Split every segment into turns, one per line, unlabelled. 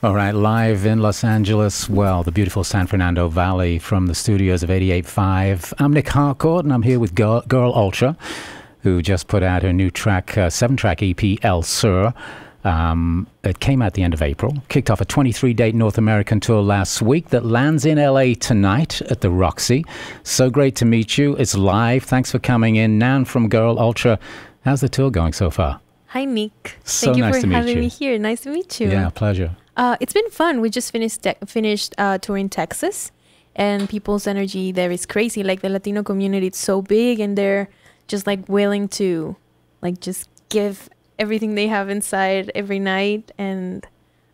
All right, live in Los Angeles, well, the beautiful San Fernando Valley from the studios of 88.5. I'm Nic Harcourt, and I'm here with Girl Ultra, who just put out her new track, 7-track EP, El Sur. It came out the end of April, kicked off a 23-date North American tour last week that lands in LA tonight at the Roxy. So great to meet you. It's live. Thanks for coming in. Nan from Girl Ultra. How's the tour going so far?
Hi, Nick.
So
Thank you
nice
for
to meet
having
you.
me here. Nice to meet you.
Yeah, pleasure.
It's been fun. We just finished touring Texas, and people's energy there is crazy. Like, the Latino community, it's so big, and they're just like willing to like just give everything they have inside every night. And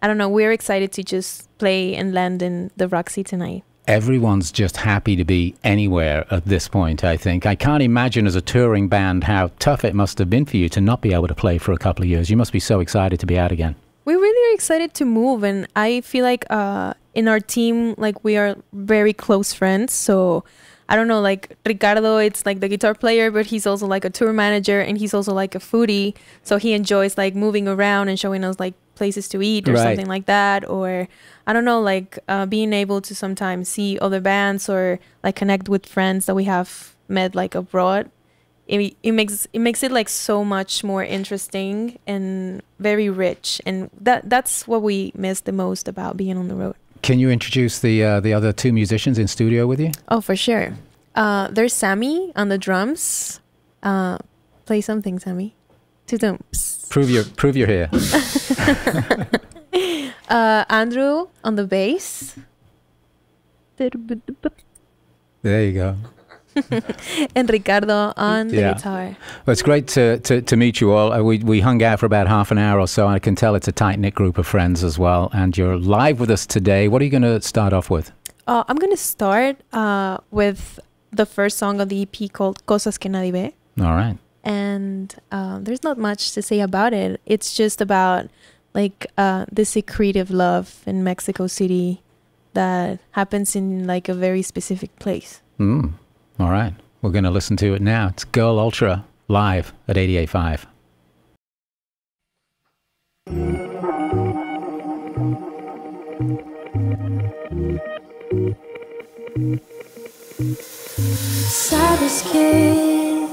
I don't know, we're excited to just play and land in the Roxy tonight.
Everyone's just happy to be anywhere at this point, I think. I can't imagine as a touring band how tough it must have been for you to not be able to play for a couple of years. You must be so excited to be out again.
We really are excited to move, and I feel like in our team, like, we are very close friends. So I don't know, like Ricardo, it's like the guitar player, but he's also like a tour manager, and he's also like a foodie. So he enjoys like moving around and showing us like places to eat or something like that. Or I don't know, like being able to sometimes see other bands or like connect with friends that we have met like abroad. It makes it like so much more interesting and very rich, and that's what we miss the most about being on the road.
Can you introduce the other two musicians in studio with you?
Oh, for sure. There's Sammy on the drums. Play something, Sammy.
Prove you're here.
Andrew on the bass.
There you go.
And Ricardo on the guitar.
Well, it's great to meet you all. We hung out for about half an hour or so. I can tell it's a tight-knit group of friends as well. And you're live with us today. What are you going to start off with?
I'm going to start with the first song of the EP called Cosas que nadie ve.
All right.
And there's not much to say about it. It's just about like the secretive love in Mexico City that happens in like a very specific place.
All right. We're going to listen to it now. It's Girl Ultra live at 88.5.
Sabes que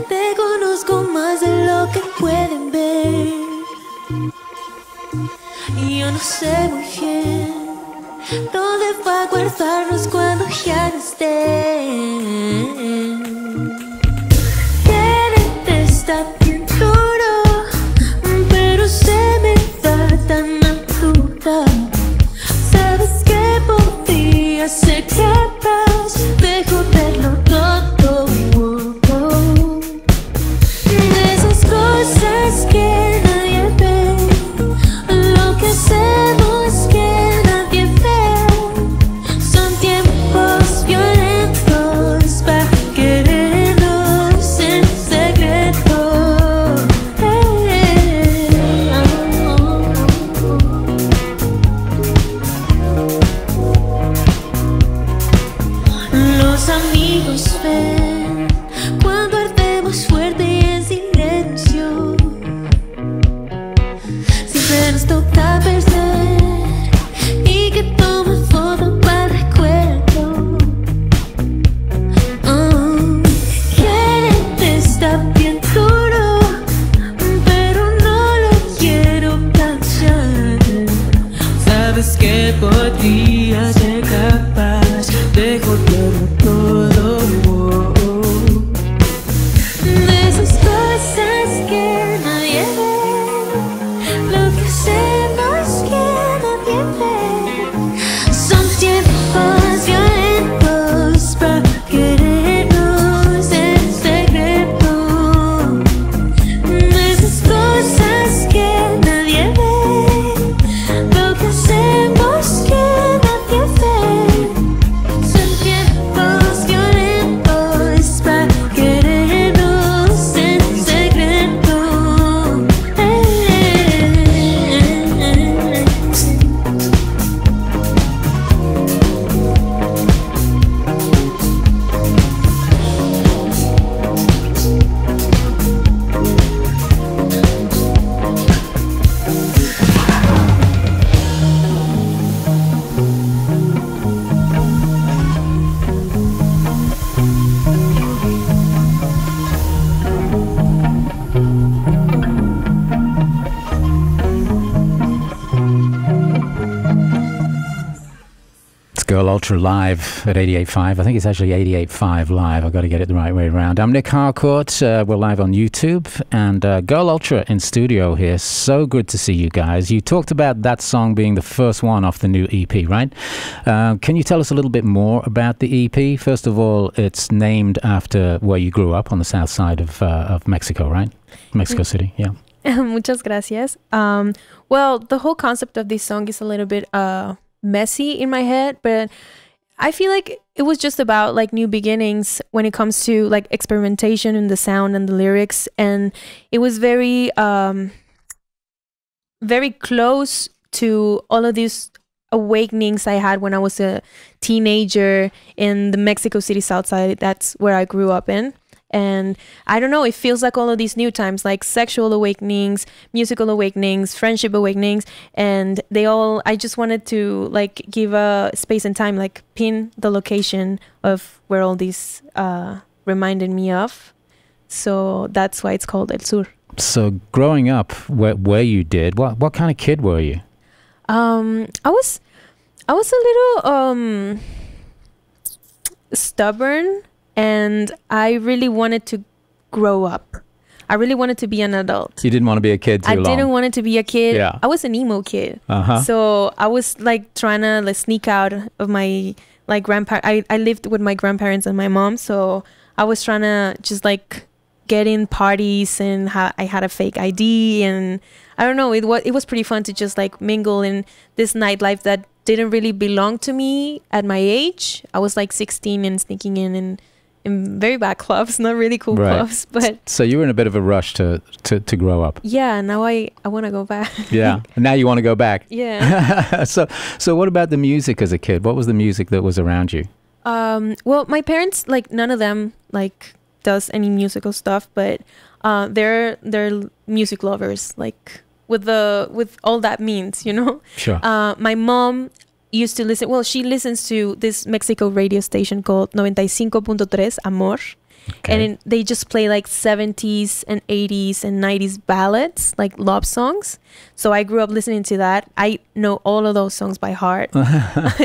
te conozco más de lo que pueden ver. Y yo no sé muy bien dónde va a guardarnos cuando ya no estés. Quererte está bien duro, pero se me da tan natural. Sabes que podría ser capaz de joderlo todo. De esas cosas que nadie ve, lo que hacemos que nadie ve. Son tiempos violentos para querernos en secreto. Los amigos ven cuando ardemos fuerte y en silencio. Siempre nos toca perder y que tome foto para recuerdo. Quererte está bien duro, pero no lo quiero cansar. Sabes que podría ser capaz de joderlo todo. De esas cosas que nadie ve, lo que hacemos que nadie ve. Son tiempos violentos para querernos en secreto. De esas cosas que nadie ve, lo que hacemos que nadie ve.
Girl Ultra live at 88.5. I think it's actually 88.5 live. I've got to get it the right way around. I'm Nic Harcourt. We're live on YouTube. And Girl Ultra in studio here. So good to see you guys. You talked about that song being the first one off the new EP, right? Can you tell us a little bit more about the EP? First of all, it's named after where you grew up on the south side of Mexico, right? Mexico City, yeah.
Muchas gracias. Well, the whole concept of this song is a little bit messy in my head, but I feel like it was just about like new beginnings when it comes to like experimentation in the sound and the lyrics, and it was very very close to all of these awakenings I had when I was a teenager in the Mexico City south side. That's where I grew up in. And I don't know, it feels like all of these new times, like sexual awakenings, musical awakenings, friendship awakenings, and I just wanted to like give a space and time, like pin the location of where all these reminded me of. So that's why it's called El Sur.
So growing up where you did, what kind of kid were you?
I was a little stubborn. And I really wanted to grow up. I really wanted to be an adult.
You didn't want to be a kid too long.
I didn't want it to be a kid.
Yeah.
I was an emo kid.
Uh-huh.
So I was like trying to like sneak out of my like grandparents. I lived with my grandparents and my mom. So I was trying to just like get in parties, and I had a fake ID, and I don't know. It was pretty fun to just like mingle in this nightlife that didn't really belong to me at my age. I was like 16 and sneaking in very bad clubs, not really cool clubs, but
so you were in a bit of a rush to grow up.
Yeah, now I want to go back.
Yeah, and now you want to go back.
Yeah.
So what about the music as a kid? What was the music that was around you?
Well, my parents, like none of them like does any musical stuff, but they're music lovers, like with all that means, you know.
Sure.
My mom used to listen, well, she listens to this Mexico radio station called 95.3 Amor. Okay. And they just play like 70s and 80s and 90s ballads, like love songs. So I grew up listening to that. I know all of those songs by heart,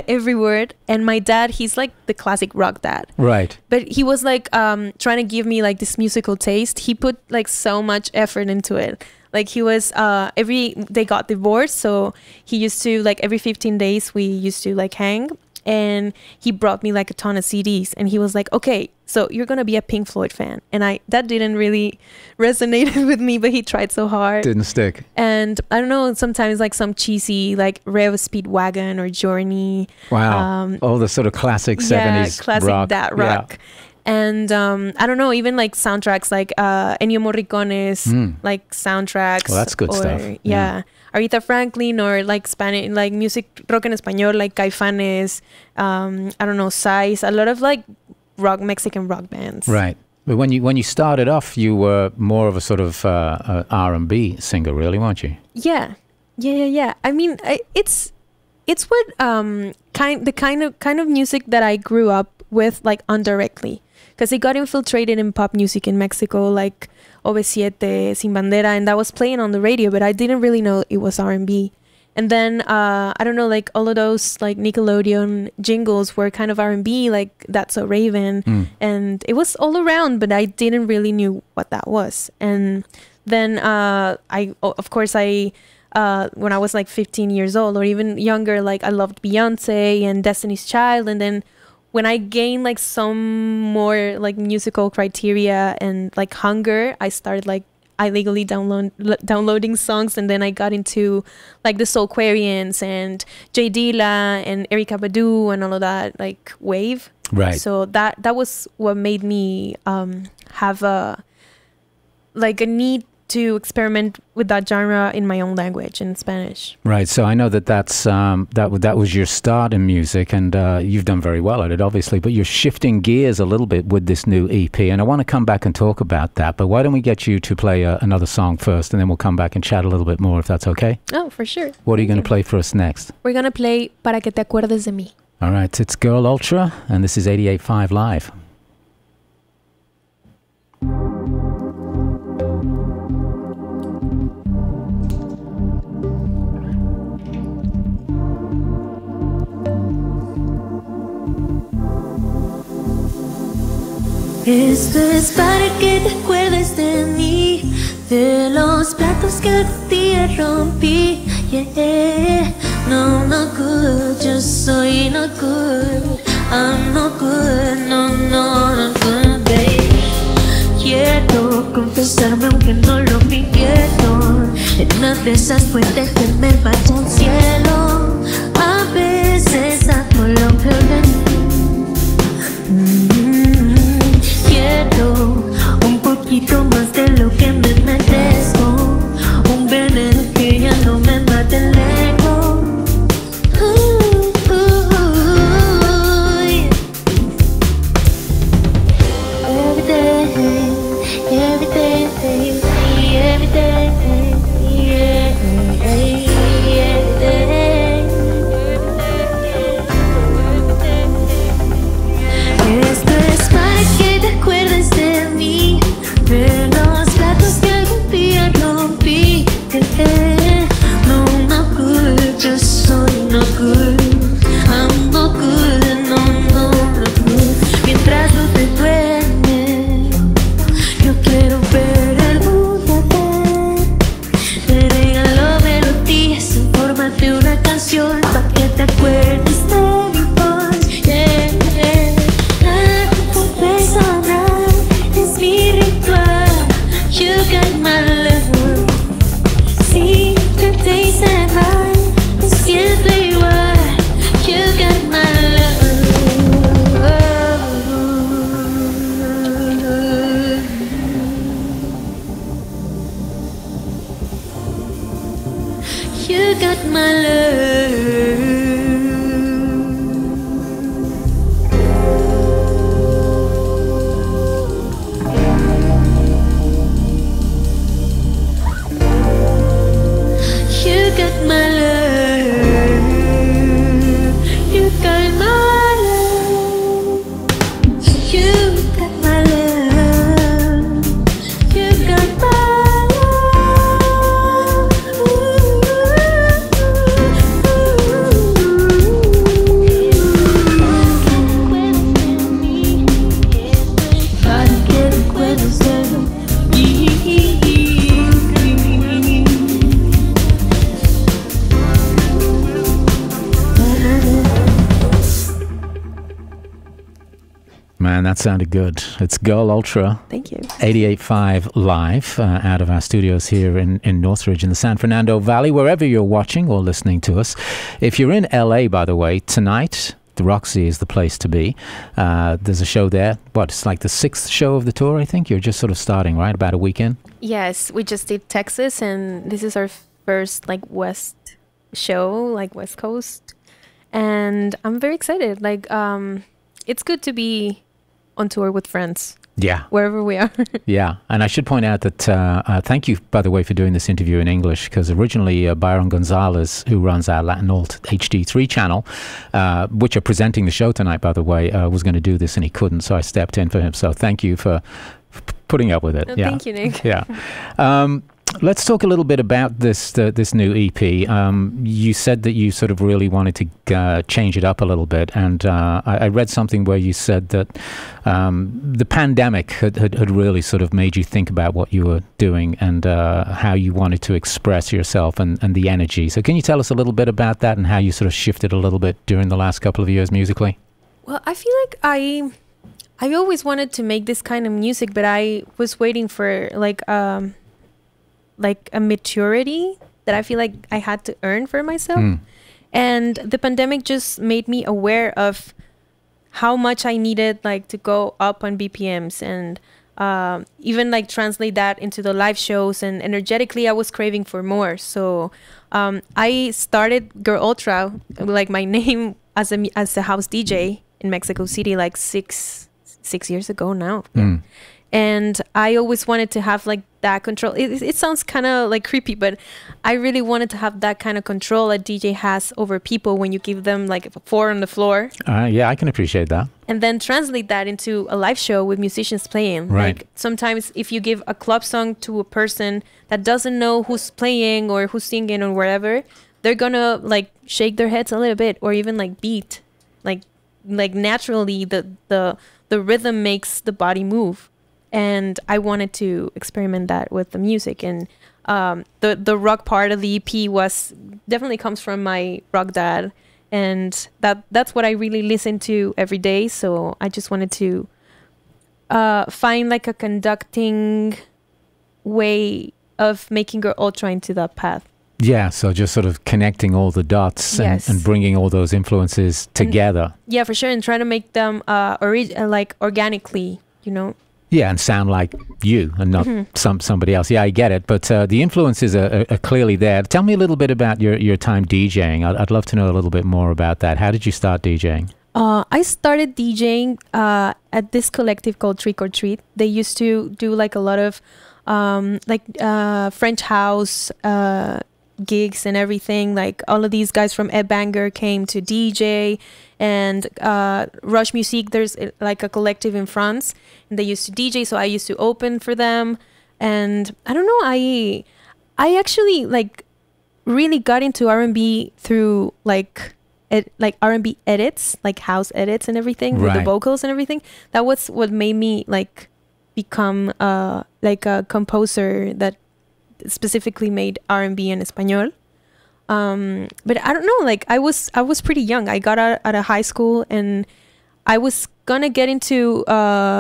every word. And my dad, he's like the classic rock dad.
Right.
But he was like trying to give me like this musical taste. He put like so much effort into it. Like he was, they got divorced. So he used to like every 15 days we used to like hang, and he brought me like a ton of CDs, and he was like, okay, so you're going to be a Pink Floyd fan. And that didn't really resonate with me, but he tried so hard.
Didn't stick.
And I don't know, sometimes like some cheesy like Rev Speedwagon or Journey.
Wow. All the sort of classic 70s
classic
rock.
That rock. Yeah. And I don't know, even like soundtracks like Ennio Morricone's like soundtracks.
Well, that's good stuff.
Yeah. Aretha Franklin, or like Spanish, like music rock en español, like Caifanes, I don't know, Sais, a lot of like Mexican rock bands.
Right. But when you started off, you were more of a sort of R&B singer, really, weren't you?
Yeah. I mean, it's what the kind of music that I grew up with, like indirectly. Because it got infiltrated in pop music in Mexico, like OV7, Sin Bandera, and that was playing on the radio, but I didn't really know it was R&B. And then, I don't know, like all of those like Nickelodeon jingles were kind of R&B, like That's So Raven. And it was all around, but I didn't really knew what that was. And then when I was like 15 years old or even younger, like I loved Beyonce and Destiny's Child. And then when I gained like some more like musical criteria and like hunger, I started like illegally downloading songs, and then I got into like the Soulquarians and J Dilla and Erykah Badu and all of that like wave.
Right.
So that was what made me have a need to experiment with that genre in my own language, in Spanish.
Right. So I know that was your start in music, and you've done very well at it, obviously. But you're shifting gears a little bit with this new EP, and I want to come back and talk about that. But why don't we get you to play another song first, and then we'll come back and chat a little bit more, if that's okay?
Oh, for sure.
What are you going to play for us next?
We're going to play Para que te acuerdes de mí.
All right. It's Girl Ultra, and this is 88.5 Live.
Esto es para que te acuerdes de mí, de los platos que algún día rompí. Yeah. No, no good, yo soy no good. I'm no good, no, no, no good, babe. Quiero confesarme aunque no lo pidieron. En una de esas puede que me vaya al cielo. A veces hago lo peor de mí. Quiero un poquito más de lo que me merezco. Un veneno que ya no me mate el ego. Every day, every day, every day, yeah, every day. Esto es para que te acuerdes de mí, de los platos que algún día rompí. No, no good, yo soy no good. I'm no good, no, no, no good. Mientras no te duerme, yo quiero ver el mundo arder. Te regalo melodías en forma de una canción para que te acuerdes de mi voz. Yeah. Personal es mi ritual. You got my love. Si te dicen mal, me siento igual. You got my love. You got my love. You got my love. You got my love. You got my love. You got my love. Para que recuerdes de mí.
Man, that sounded good. It's Girl Ultra.
Thank you.
88.5 live out of our studios here in Northridge in the San Fernando Valley, wherever you're watching or listening to us. If you're in LA, by the way, tonight, the Roxy is the place to be. There's a show there. What, it's like the 6th show of the tour, I think? You're just sort of starting, right? About a weekend?
Yes, we just did Texas, and this is our first like West show, like West Coast, and I'm very excited. Like, it's good to be on tour with friends.
Yeah.
Wherever we are.
Yeah. And I should point out that thank you, by the way, for doing this interview in English, because originally Byron Gonzalez, who runs our Latin Alt HD3 channel, which are presenting the show tonight, by the way, was going to do this and he couldn't. So I stepped in for him. So thank you for putting up with it.
Yeah. Thank you, Nick.
Yeah. Let's talk a little bit about this new EP. You said that you sort of really wanted to change it up a little bit, and I read something where you said that the pandemic had really sort of made you think about what you were doing and how you wanted to express yourself and the energy. So can you tell us a little bit about that and how you sort of shifted a little bit during the last couple of years musically?
Well, I feel like I always wanted to make this kind of music, but I was waiting for like a maturity that I feel like I had to earn for myself. And the pandemic just made me aware of how much I needed like to go up on BPMs and even like translate that into the live shows, and energetically I was craving for more. So I started Girl Ultra, like my name as a house DJ in Mexico City, like six years ago now. And I always wanted to have like that control. It sounds kind of like creepy, but I really wanted to have that kind of control a DJ has over people when you give them like a 4 on the floor.
Yeah, I can appreciate that.
And then translate that into a live show with musicians playing.
Right.
Like sometimes if you give a club song to a person that doesn't know who's playing or who's singing or whatever, they're gonna like shake their heads a little bit or even like beat. Like like naturally the rhythm makes the body move, and I wanted to experiment that with the music. And the rock part of the EP was definitely comes from my rock dad, and that's what I really listen to every day. So I just wanted to find like a conducting way of making Girl Ultra into that path.
Yeah, so just sort of connecting all the dots and bringing all those influences together.
Yeah, for sure, and try to make them like organically, you know.
Yeah, and sound like you and not somebody else. Yeah, I get it. But the influences are clearly there. Tell me a little bit about your time DJing. I'd love to know a little bit more about that. How did you start DJing?
I started DJing at this collective called Trick or Treat. They used to do like a lot of French house gigs and everything. Like all of these guys from Ed Banger came to DJ, and Rush Music, there's like a collective in France, and they used to DJ, so I used to open for them. And I don't know, I actually like really got into R&B through like R&B edits, like house edits and everything, with the vocals and everything. That was what made me like become like a composer that specifically made R&B en español. But I don't know, like I was pretty young. I got out of high school, and I was gonna get into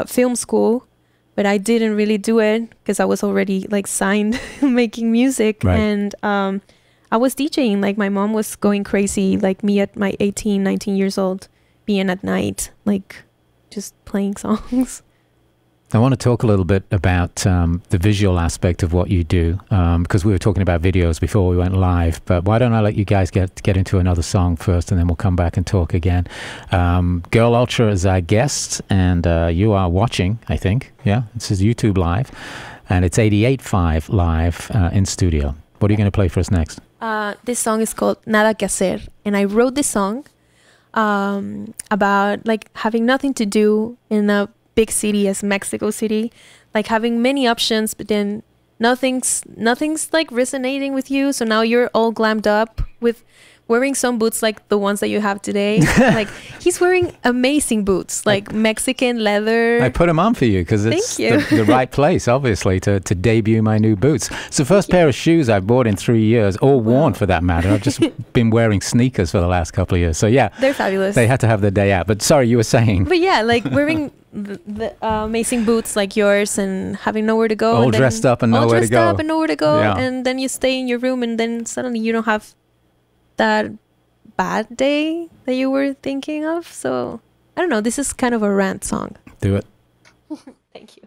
film school, but I didn't really do it because I was already like signed making music. And I was DJing. Like my mom was going crazy, like me at my 18, 19 years old, being at night, like just playing songs.
I want to talk a little bit about the visual aspect of what you do, because we were talking about videos before we went live. But why don't I let you guys get into another song first, and then we'll come back and talk again. Girl Ultra is our guest, and you are watching, I think. Yeah, this is YouTube Live, and it's 88.5 live in studio. What are you going to play for us next?
This song is called Nada Que Hacer, and I wrote this song about like having nothing to do in a big city as Mexico City, like having many options, but then nothing's like resonating with you. So now you're all glammed up with wearing some boots like the ones that you have today. Like he's wearing amazing boots, like Mexican leather.
I put them on for you because it's the right place, obviously, to debut my new boots. It's the first pair of shoes I've bought in 3 years, or worn for that matter. I've just been wearing sneakers for the last couple of years. So yeah,
they're fabulous.
They had to have their day out. But sorry, you were saying.
But yeah, like wearing the amazing boots like yours, and having nowhere to go.
All dressed up and nowhere to go.
Yeah. And then you stay in your room, and then suddenly you don't have that bad day that you were thinking of. So I don't know, this is kind of a rant song.
Do it.
Thank you.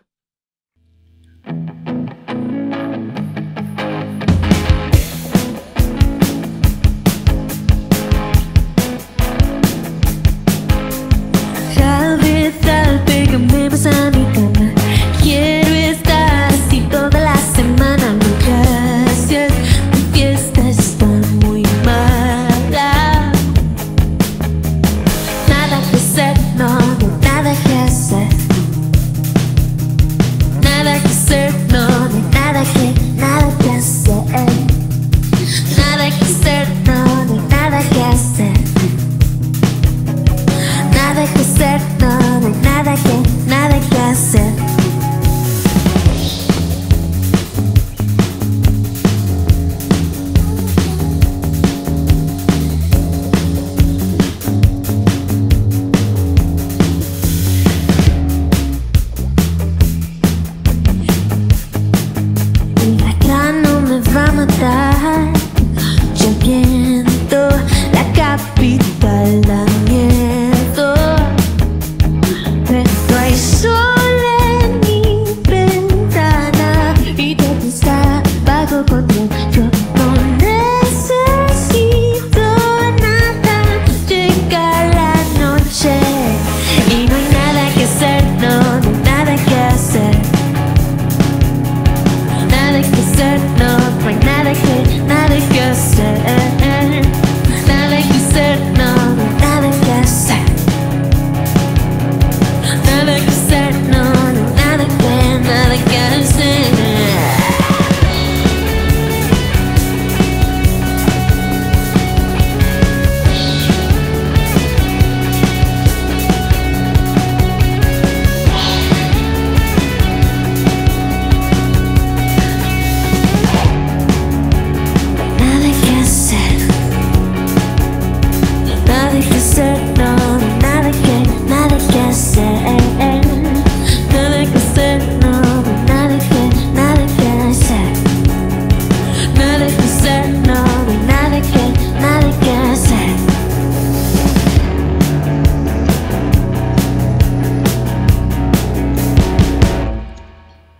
Gravedad, pégame más a mi cama. Quiero estar así toda la semana. No, gracias, mi fiesta está muy mala. Nada que hacer, no, no, nada que hacer. Nada que hacer, no.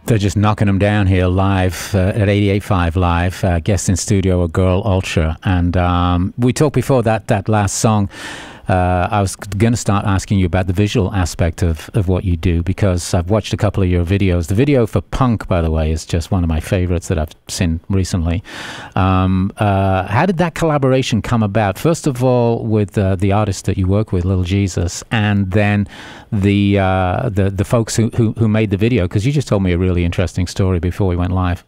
They're just knocking them down here live at 88.5 Live. Guest in studio, a girl Ultra. And we talked before that last song. I was going to start asking you about the visual aspect of what you do, because I've watched a couple of your videos. The video for Punk, by the way, is just one of my favorites that I've seen recently. How did that collaboration come about? First of all, with the artist that you work with, Little Jesus, and then the folks who made the video, because you just told me a really interesting story before we went live.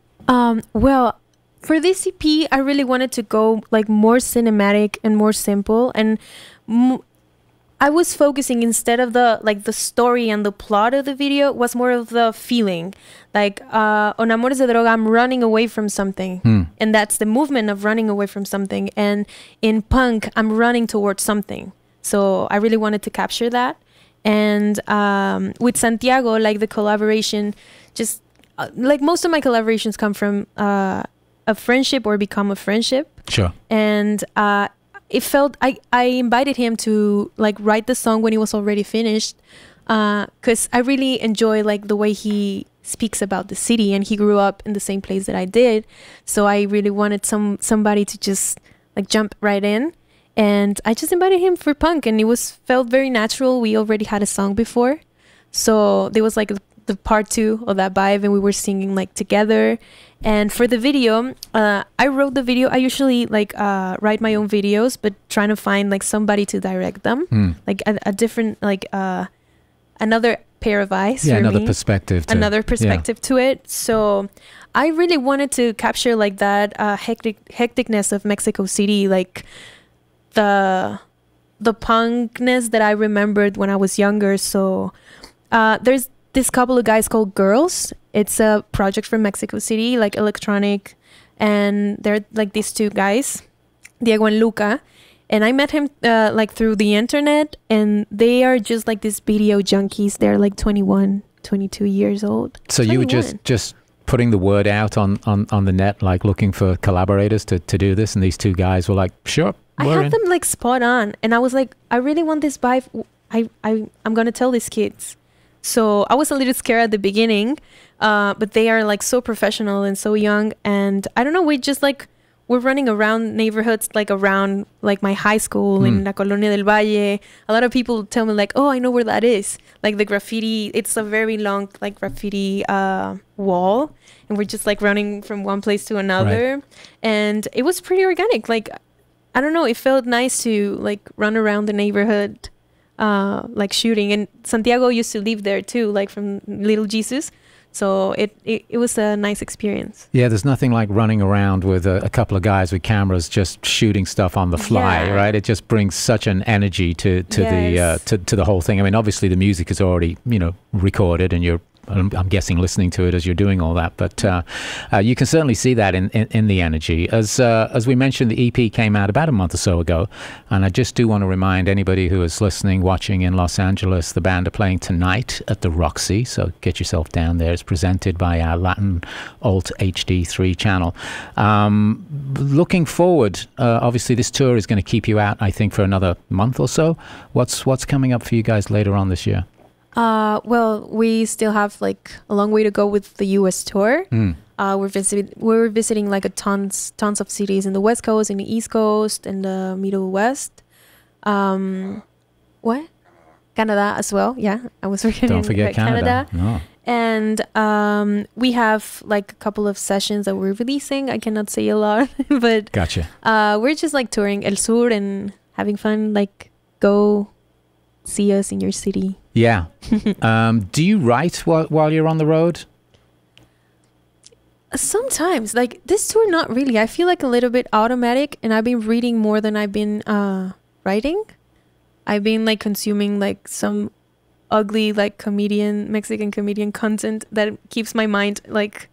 Well, for this EP, I really wanted to go like more cinematic and more simple, and I was focusing, instead of the story and the plot of the video, was more of the feeling. Like on Amores de Droga, I'm running away from something, and that's the movement of running away from something. And in Punk, I'm running towards something. So I really wanted to capture that. And with Santiago, like the collaboration, just like most of my collaborations come from a friendship or become a friendship.
Sure.
And it felt, I invited him to like write the song when it was already finished, because I really enjoy like the way he speaks about the city, and he grew up in the same place that I did. So I really wanted somebody to just like jump right in, and I just invited him for Punk, and it felt very natural. We already had a song before, so there was like the part 2 of that vibe, and we were singing like together. And for the video, I wrote the video. I usually like write my own videos, but trying to find like somebody to direct them, like a different, like another pair of eyes.
Yeah,
for
another
me.
perspective.
Another perspective to it. So I really wanted to capture like that hecticness of Mexico City, like the punkness that I remembered when I was younger. So there's this couple of guys called Girls. It's a project from Mexico City, like electronic, and they're like these 2 guys, Diego and Luca, and I met him like through the internet, and they are just like these video junkies. They're like 21, 22 years old.
So 21. You were just putting the word out on the net, like looking for collaborators to do this, and these 2 guys were like, sure,
I had them like spot on, and I was like, I really want this vibe. I'm gonna tell these kids. So I was a little scared at the beginning, but they are like so professional and so young. And I don't know, we're running around neighborhoods, like around like my high school in La Colonia del Valle. A lot of people tell me like, oh, I know where that is. Like the graffiti, it's a very long like graffiti wall. And we're just like running from one place to another. Right. And it was pretty organic. Like, I don't know, it felt nice to like run around the neighborhood, like shooting. And Santiago used to live there too, like from Little Jesus. So it was a nice experience. Yeah, there's nothing like running around with a couple of guys with cameras just shooting stuff on the fly, right? It just brings such an energy to the whole thing. I mean, obviously the music is already, recorded, and I'm guessing listening to it as you're doing all that, but you can certainly see that in the energy. As we mentioned, the EP came out about a month or so ago, and I just do want to remind anybody who is listening, watching in Los Angeles, the band are playing tonight at the Roxy, so get yourself down there. It's presented by our Latin Alt HD3 channel. Looking forward, obviously this tour is going to keep you out, I think, for another month or so. What's coming up for you guys later on this year? Well, we still have like a long way to go with the U.S. tour. We're visiting like tons of cities in the West Coast, in the East Coast, and the Middle West. What? Canada as well. Yeah, I was forgetting. Don't forget Canada. No. And we have like a couple of sessions that we're releasing. I cannot say a lot, but gotcha. We're just like touring El Sur and having fun. Like, go see us in your city. Yeah. Do you write while you're on the road? Sometimes. Like this tour, not really. I feel like a little bit automatic, and I've been reading more than I've been writing. I've been like consuming like some ugly like Mexican comedian content that keeps my mind like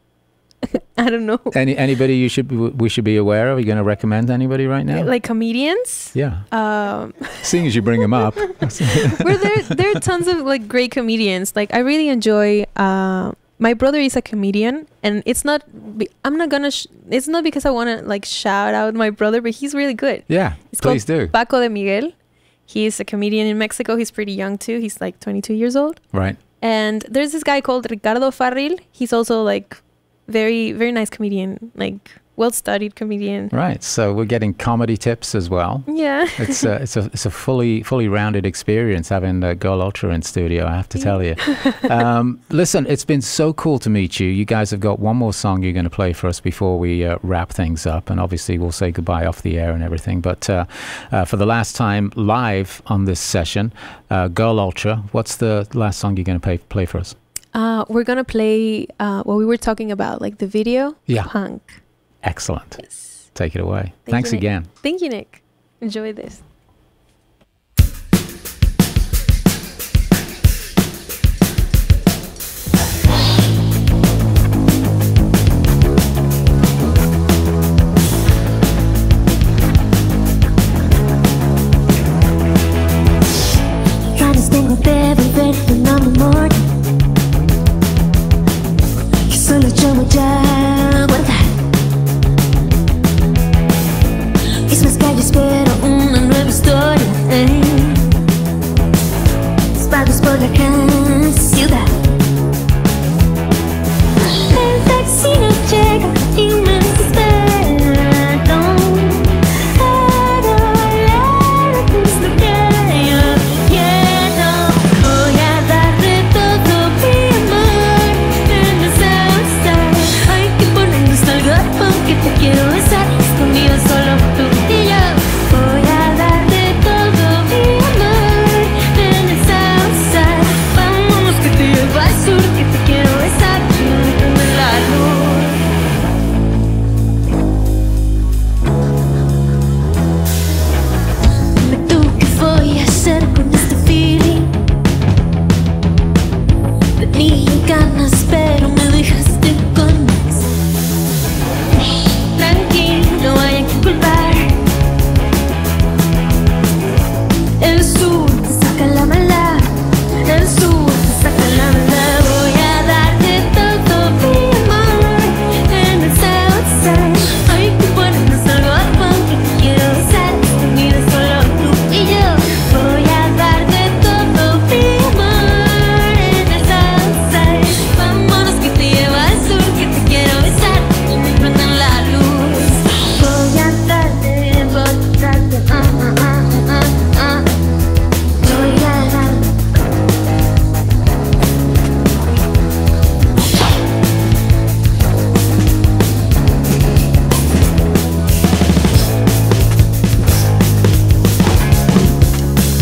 I don't know. Anybody we should be aware of? Are you going to recommend anybody right now? Like comedians? Yeah. Seeing as you bring them up. Well, there are tons of like great comedians. Like I really enjoy. My brother is a comedian, and it's not. It's not because I want to like shout out my brother, but he's really good. Yeah, please do. Paco de Miguel. He is a comedian in Mexico. He's pretty young too. He's like 22 years old. Right. And there's this guy called Ricardo Farril. He's also like very, very nice comedian, like well-studied comedian.
Right. So we're getting comedy tips as well.
Yeah.
It's a fully rounded experience having Girl Ultra in studio, I have to tell you. Listen, it's been so cool to meet you. You guys have got one more song you're going to play for us before we wrap things up, and obviously we'll say goodbye off the air and everything. But for the last time live on this session, Girl Ultra, what's the last song you're going to play for us?
We're gonna play what we were talking about, like the video.
Yeah.
Punk.
Excellent.
Yes.
Take it away.
Thank
Thanks
you, Nic.
again.
Thank you, Nic. Enjoy this.
Ganas tengo de volverte un amor que solo yo voy a guardar. Mismas calles pero una nueva historia, espaldas por la gran ciudad. El taxi no llega y me desespero. Para es lo que yo quiero. Voy a darle todo mi amor en esa Southside. Hay que ponernos algo porque te quiero besar. Conmigo solo tú y yo. Voy a darle todo mi amor en el Southside. Vámonos que te llevo al sur, que te quiero besar. Prende la luz. Dime tú qué voy a hacer con este feeling. Tenía ganas pero me dejaste con más. Tranquilo, no hay que culpar. El sur te saca la maldad. El sur te saca la maldad. Voy a darte todo mi amor en el Southside. Hay que ponernos algo a que te quiero besar. Conmigo solo tú y yo. Voy a darte todo mi amor en el Southside. Vámonos que te llevo al sur, que te quiero besar. Y me prendan la luz. Voy a darte, voy a darte, Voy a darte.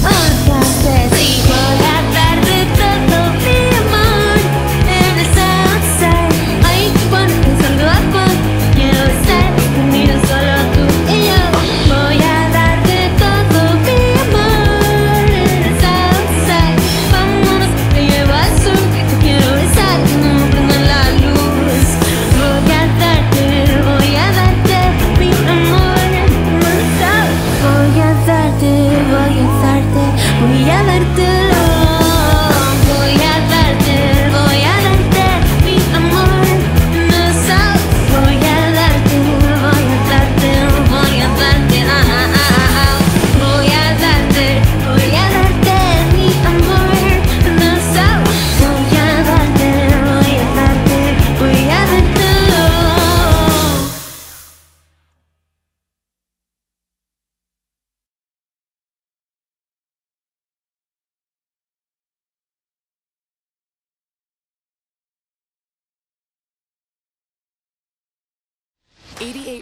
1, 2, 3, y voy a darte todo mi amor en el Southside. Hay que ponernos algo a quiero besar. Conmigo solo tú y yo. Voy a darte todo mi amor en el Southside. Vámonos que te llevo al sur, que te quiero besar. No me prendan la luz. Voy a darte mi amor en el South. Voy a darte, voy a darte, voy a dártelo. Voy a darte mi amor en el South. Voy a darte, voy a darte, voy a darte, Voy a darte mi amor en el South. Voy a darte, voy a darte, voy a dártelo.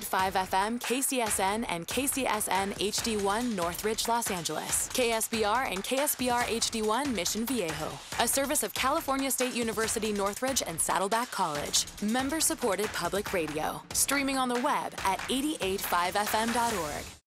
.5 FM, KCSN, and KCSN HD1 Northridge, Los Angeles. KSBR and KSBR HD1 Mission Viejo. A service of California State University Northridge and Saddleback College. Member-supported public radio. Streaming on the web at 885fm.org.